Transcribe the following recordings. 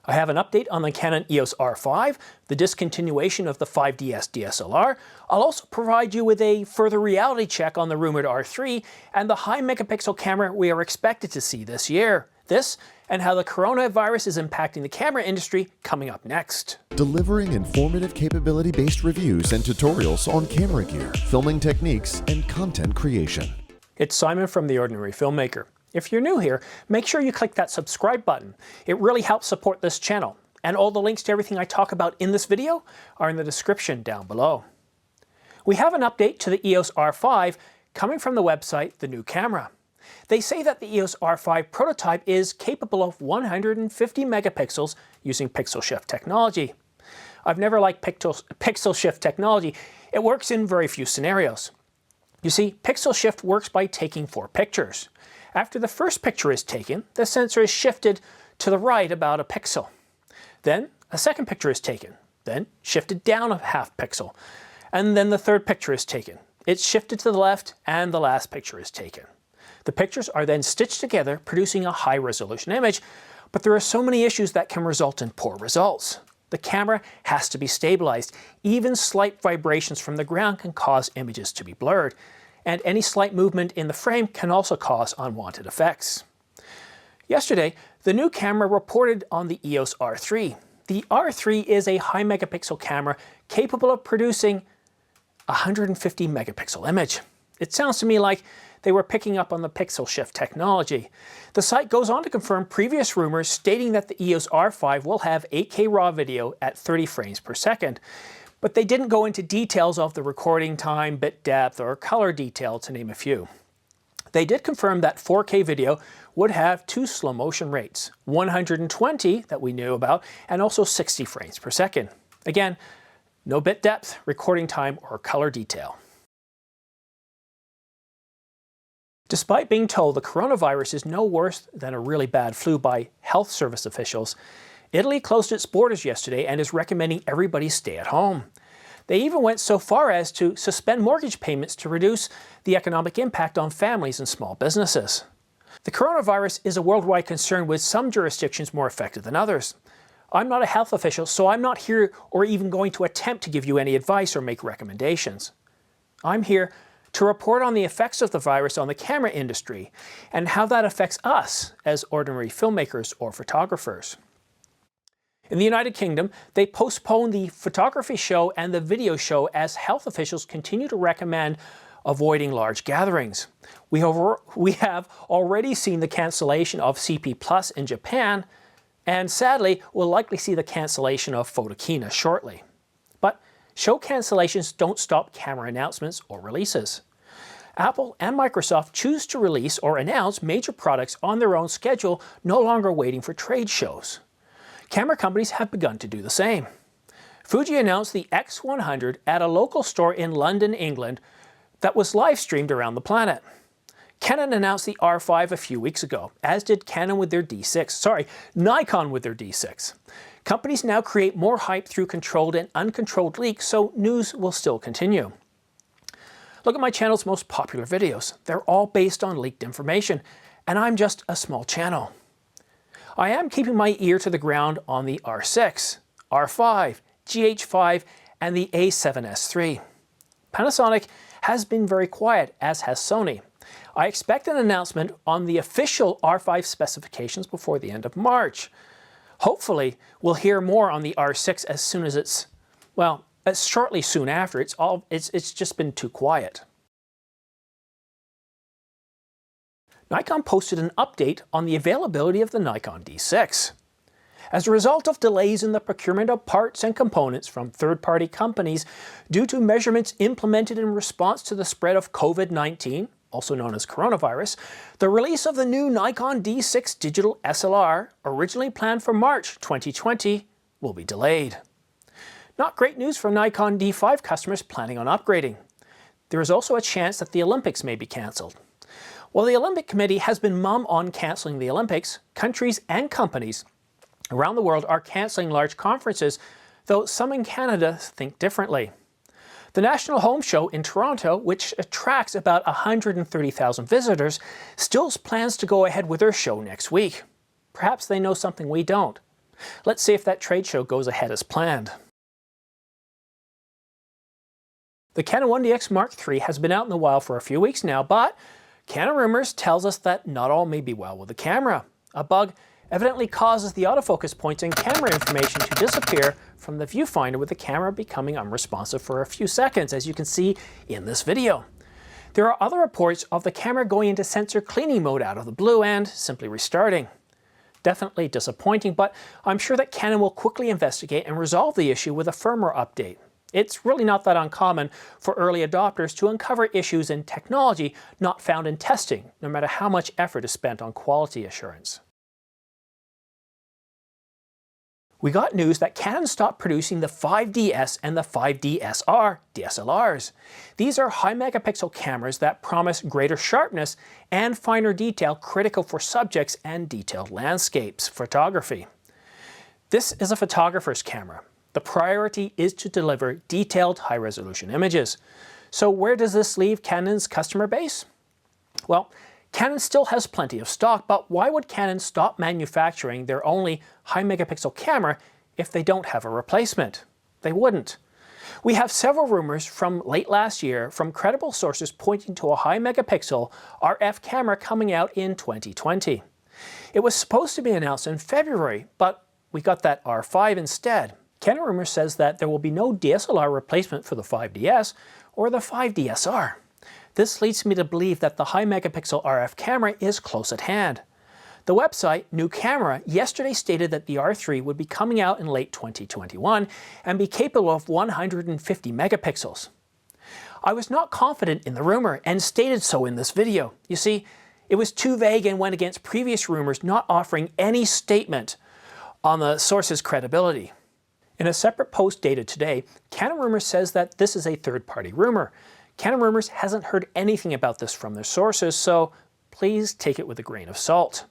I have an update on the Canon EOS R5, the discontinuation of the 5DS DSLR. I'll also provide you with a further reality check on the rumored R3 and the high megapixel camera we are expected to see this year. This and how the coronavirus is impacting the camera industry coming up next. Delivering informative capability-based reviews and tutorials on camera gear, filming techniques, and content creation. It's Simon from The Ordinary Filmmaker. If you're new here, make sure you click that subscribe button. It really helps support this channel. And all the links to everything I talk about in this video are in the description down below. We have an update to the EOS R5 coming from the website The New Camera. They say that the EOS R5 prototype is capable of 150 megapixels using pixel shift technology. I've never liked pixel shift technology. It works in very few scenarios. You see, pixel shift works by taking 4 pictures. After the first picture is taken, the sensor is shifted to the right about a pixel. Then a second picture is taken, then shifted down a half pixel. And then the third picture is taken. It's shifted to the left and the last picture is taken. The pictures are then stitched together, producing a high resolution image, but there are so many issues that can result in poor results. The camera has to be stabilized. Even slight vibrations from the ground can cause images to be blurred. And any slight movement in the frame can also cause unwanted effects. Yesterday, the new camera reported on the EOS R3. The R3 is a high megapixel camera capable of producing a 150 megapixel image. It sounds to me like they were picking up on the pixel shift technology. The site goes on to confirm previous rumors stating that the EOS R5 will have 8K RAW video at 30 frames per second. But they didn't go into details of the recording time, bit depth, or color detail, to name a few. They did confirm that 4K video would have 2 slow motion rates, 120 that we knew about, and also 60 frames per second. Again, no bit depth, recording time, or color detail. Despite being told the coronavirus is no worse than a really bad flu by health service officials, Italy closed its borders yesterday and is recommending everybody stay at home. They even went so far as to suspend mortgage payments to reduce the economic impact on families and small businesses. The coronavirus is a worldwide concern, with some jurisdictions more affected than others. I'm not a health official, so I'm not here or even going to attempt to give you any advice or make recommendations. I'm here to report on the effects of the virus on the camera industry and how that affects us as ordinary filmmakers or photographers. In the United Kingdom, they postponed the photography show and the video show as health officials continue to recommend avoiding large gatherings. We have already seen the cancellation of CP Plus in Japan, and sadly, we'll likely see the cancellation of Photokina shortly. But show cancellations don't stop camera announcements or releases. Apple and Microsoft choose to release or announce major products on their own schedule, no longer waiting for trade shows. Camera companies have begun to do the same. Fuji announced the X100 at a local store in London, England, that was live-streamed around the planet. Canon announced the R5 a few weeks ago, as did Nikon with their D6. Companies now create more hype through controlled and uncontrolled leaks, so news will still continue. Look at my channel's most popular videos. They're all based on leaked information, and I'm just a small channel. I am keeping my ear to the ground on the R6, R5, GH5, and the A7S III. Panasonic has been very quiet, as has Sony. I expect an announcement on the official R5 specifications before the end of March. Hopefully, we'll hear more on the R6 as soon as it's, well, shortly soon after. It's just been too quiet. Nikon posted an update on the availability of the Nikon D6. As a result of delays in the procurement of parts and components from third-party companies due to measurements implemented in response to the spread of COVID-19, also known as coronavirus, the release of the new Nikon D6 digital SLR, originally planned for March 2020, will be delayed. Not great news for Nikon D5 customers planning on upgrading. There is also a chance that the Olympics may be cancelled. While the Olympic Committee has been mum on cancelling the Olympics, countries and companies around the world are cancelling large conferences, though some in Canada think differently. The National Home Show in Toronto, which attracts about 130,000 visitors, still plans to go ahead with their show next week. Perhaps they know something we don't. Let's see if that trade show goes ahead as planned. The Canon 1DX Mark III has been out in the wild for a few weeks now, but Canon Rumors tells us that not all may be well with the camera. A bug evidently causes the autofocus points and camera information to disappear from the viewfinder, with the camera becoming unresponsive for a few seconds, as you can see in this video. There are other reports of the camera going into sensor cleaning mode out of the blue and simply restarting. Definitely disappointing, but I'm sure that Canon will quickly investigate and resolve the issue with a firmware update. It's really not that uncommon for early adopters to uncover issues in technology not found in testing, no matter how much effort is spent on quality assurance. We got news that Canon stopped producing the 5DS and the 5DSR DSLRs. These are high megapixel cameras that promise greater sharpness and finer detail critical for subjects and detailed landscapes photography. This is a photographer's camera. The priority is to deliver detailed high-resolution images. So where does this leave Canon's customer base? Well, Canon still has plenty of stock, but why would Canon stop manufacturing their only high megapixel camera if they don't have a replacement? They wouldn't. We have several rumors from late last year from credible sources pointing to a high megapixel RF camera coming out in 2020. It was supposed to be announced in February, but we got that R5 instead. Canon Rumors says that there will be no DSLR replacement for the 5DS or the 5DSR. This leads me to believe that the high megapixel RF camera is close at hand. The website New Camera yesterday stated that the R3 would be coming out in late 2021 and be capable of 150 megapixels. I was not confident in the rumor and stated so in this video. You see, it was too vague and went against previous rumors not offering any statement on the source's credibility. In a separate post dated today, Canon Rumors says that this is a third-party rumor. Canon Rumors hasn't heard anything about this from their sources, so please take it with a grain of salt.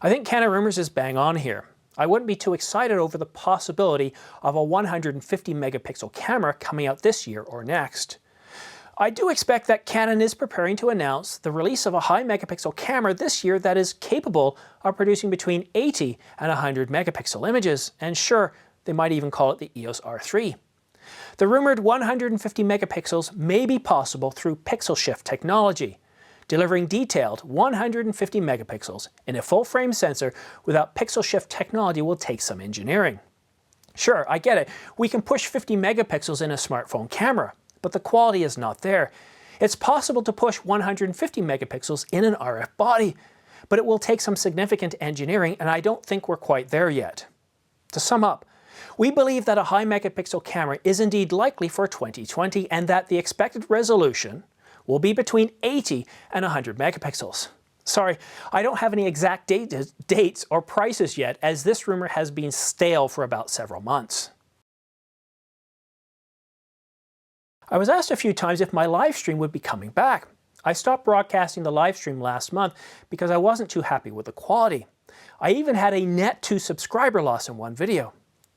I think Canon Rumors is bang on here. I wouldn't be too excited over the possibility of a 150 megapixel camera coming out this year or next. I do expect that Canon is preparing to announce the release of a high megapixel camera this year that is capable of producing between 80 and 100 megapixel images, and sure, they might even call it the EOS R3. The rumored 150 megapixels may be possible through pixel shift technology. Delivering detailed 150 megapixels in a full-frame sensor without pixel shift technology will take some engineering. Sure, I get it. We can push 50 megapixels in a smartphone camera, but the quality is not there. It's possible to push 150 megapixels in an RF body, but it will take some significant engineering, and I don't think we're quite there yet. To sum up, we believe that a high megapixel camera is indeed likely for 2020 and that the expected resolution will be between 80 and 100 megapixels. Sorry, I don't have any exact dates or prices yet, as this rumor has been stale for about several months. I was asked a few times if my live stream would be coming back. I stopped broadcasting the live stream last month because I wasn't too happy with the quality. I even had a net 2 subscriber loss in one video.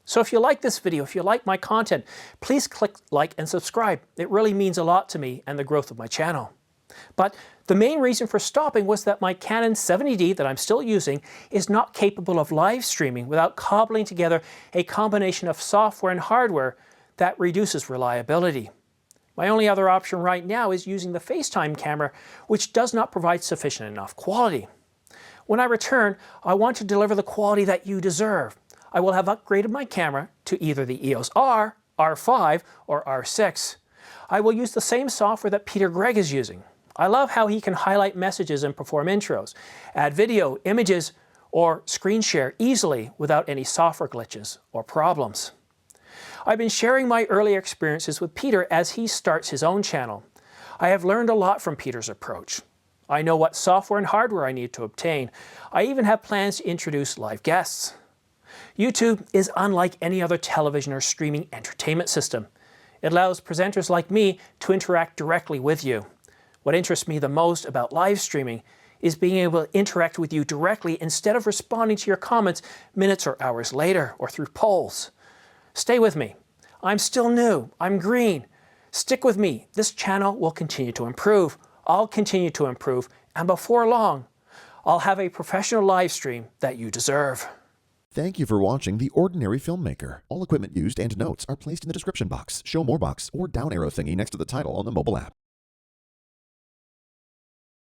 So if you like this video, if you like my content, please click like and subscribe. It really means a lot to me and the growth of my channel. But the main reason for stopping was that my Canon 70D that I'm still using is not capable of live streaming without cobbling together a combination of software and hardware that reduces reliability. My only other option right now is using the FaceTime camera, which does not provide sufficient enough quality. When I return, I want to deliver the quality that you deserve. I will have upgraded my camera to either the EOS R, R5, or R6. I will use the same software that Gregg is using. I love how he can highlight messages and perform intros, add video, images, or screen share easily without any software glitches or problems. I've been sharing my earlier experiences with Peter as he starts his own channel. I have learned a lot from Peter's approach. I know what software and hardware I need to obtain. I even have plans to introduce live guests. YouTube is unlike any other television or streaming entertainment system. It allows presenters like me to interact directly with you. What interests me the most about live streaming is being able to interact with you directly instead of responding to your comments minutes or hours later or through polls. Stay with me. I'm still new. I'm green. Stick with me. This channel will continue to improve. I'll continue to improve, and before long, I'll have a professional live stream that you deserve. Thank you for watching The Ordinary Filmmaker. All equipment used and notes are placed in the description box, show more box, or down arrow thingy next to the title on the mobile app.